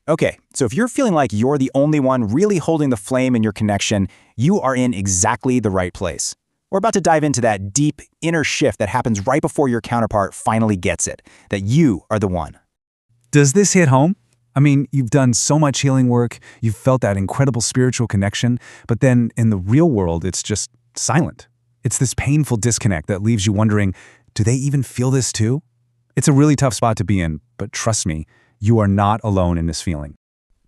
Okay, so if you're feeling like you're the only one really holding the flame in your connection, you are in exactly the right place. We're about to dive into that deep inner shift that happens right before your counterpart finally gets it, that you are the one. Does this hit home? I mean, you've done so much healing work, you've felt that incredible spiritual connection, but then in the real world, it's just silent. It's this painful disconnect that leaves you wondering, do they even feel this too? It's a really tough spot to be in, but trust me, you are not alone in this feeling.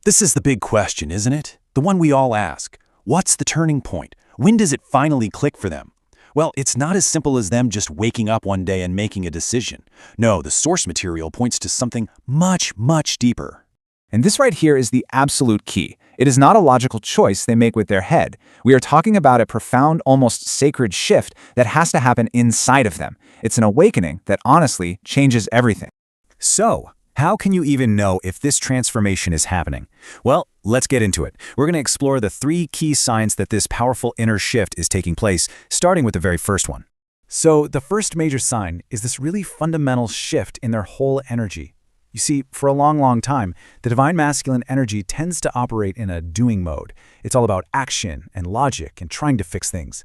This is the big question, isn't it? The one we all ask. What's the turning point? When does it finally click for them? Well, it's not as simple as them just waking up one day and making a decision. No, the source material points to something much, much deeper. And this right here is the absolute key. It is not a logical choice they make with their head. We are talking about a profound, almost sacred shift that has to happen inside of them. It's an awakening that honestly changes everything. So, how can you even know if this transformation is happening? Well, let's get into it. We're going to explore the 3 key signs that this powerful inner shift is taking place, starting with the very first one. So the first major sign is this really fundamental shift in their whole energy. You see, for a long time, the divine masculine energy tends to operate in a doing mode. It's all about action and logic and trying to fix things.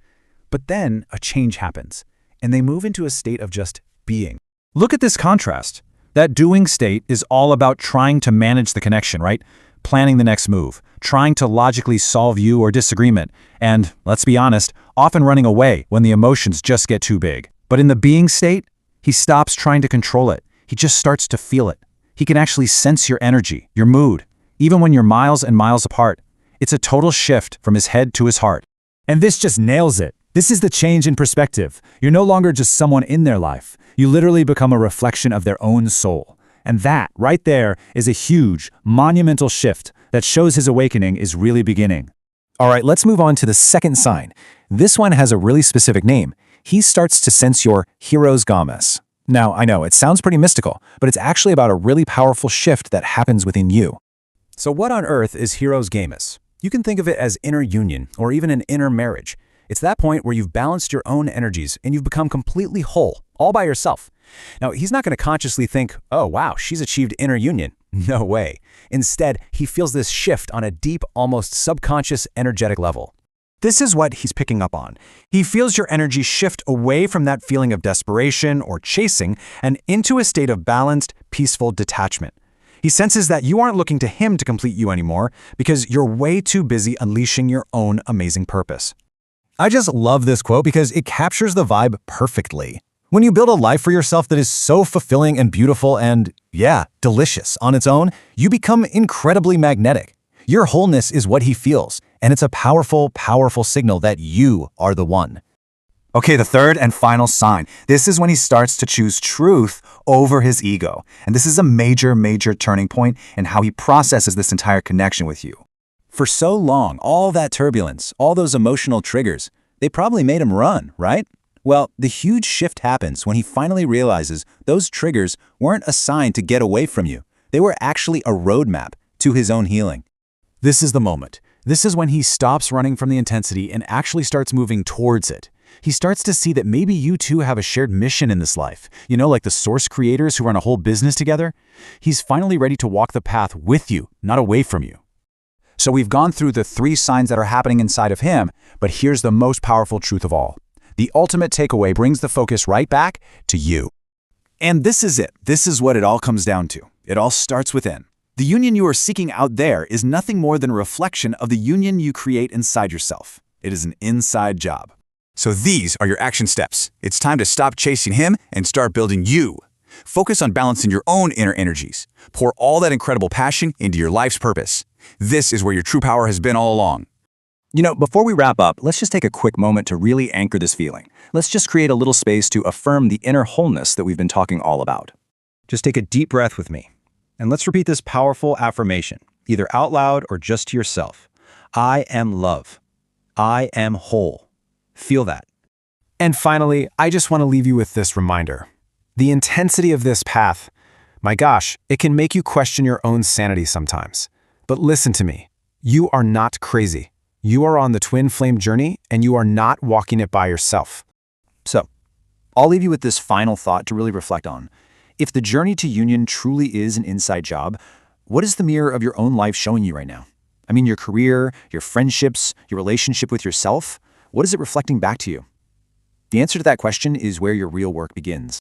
But then a change happens, and they move into a state of just being. Look at this contrast. That doing state is all about trying to manage the connection, right? Planning the next move, trying to logically solve you or disagreement, and, let's be honest, often running away when the emotions just get too big. But in the being state, he stops trying to control it. He just starts to feel it. He can actually sense your energy, your mood, even when you're miles and miles apart. It's a total shift from his head to his heart. And this just nails it. This is the change in perspective. You're no longer just someone in their life. You literally become a reflection of their own soul. And that, right there, is a huge, monumental shift that shows his awakening is really beginning. All right, let's move on to the second sign. This one has a really specific name. He starts to sense your hero's gamas. Now, I know, it sounds pretty mystical, but it's actually about a really powerful shift that happens within you. So what on earth is hero's gamas? You can think of it as inner union or even an inner marriage. It's that point where you've balanced your own energies and you've become completely whole, all by yourself. Now, he's not going to consciously think, oh, wow, she's achieved inner union. No way. Instead, he feels this shift on a deep, almost subconscious energetic level. This is what he's picking up on. He feels your energy shift away from that feeling of desperation or chasing and into a state of balanced, peaceful detachment. He senses that you aren't looking to him to complete you anymore because you're way too busy unleashing your own amazing purpose. I just love this quote because it captures the vibe perfectly. When you build a life for yourself that is so fulfilling and beautiful and, yeah, delicious on its own, you become incredibly magnetic. Your wholeness is what he feels, and it's a powerful, powerful signal that you are the one. Okay, the third and final sign. This is when he starts to choose truth over his ego. And this is a major, major turning point in how he processes this entire connection with you. For so long, all that turbulence, all those emotional triggers, they probably made him run, right? Well, the huge shift happens when he finally realizes those triggers weren't a sign to get away from you. They were actually a roadmap to his own healing. This is the moment. This is when he stops running from the intensity and actually starts moving towards it. He starts to see that maybe you two have a shared mission in this life. You know, like the source creators who run a whole business together? He's finally ready to walk the path with you, not away from you. So we've gone through the 3 signs that are happening inside of him, but here's the most powerful truth of all. The ultimate takeaway brings the focus right back to you. And this is it. This is what it all comes down to. It all starts within. The union you are seeking out there is nothing more than a reflection of the union you create inside yourself. It is an inside job. So these are your action steps. It's time to stop chasing him and start building you. Focus on balancing your own inner energies. Pour all that incredible passion into your life's purpose. This is where your true power has been all along. You know, before we wrap up, let's just take a quick moment to really anchor this feeling. Let's just create a little space to affirm the inner wholeness that we've been talking all about. Just take a deep breath with me. And let's repeat this powerful affirmation, either out loud or just to yourself. I am love. I am whole. Feel that. And finally, I just want to leave you with this reminder. The intensity of this path, my gosh, it can make you question your own sanity sometimes. But listen to me. You are not crazy. You are on the twin flame journey, and you are not walking it by yourself. So, I'll leave you with this final thought to really reflect on. If the journey to union truly is an inside job, what is the mirror of your own life showing you right now? I mean, your career, your friendships, your relationship with yourself, what is it reflecting back to you? The answer to that question is where your real work begins.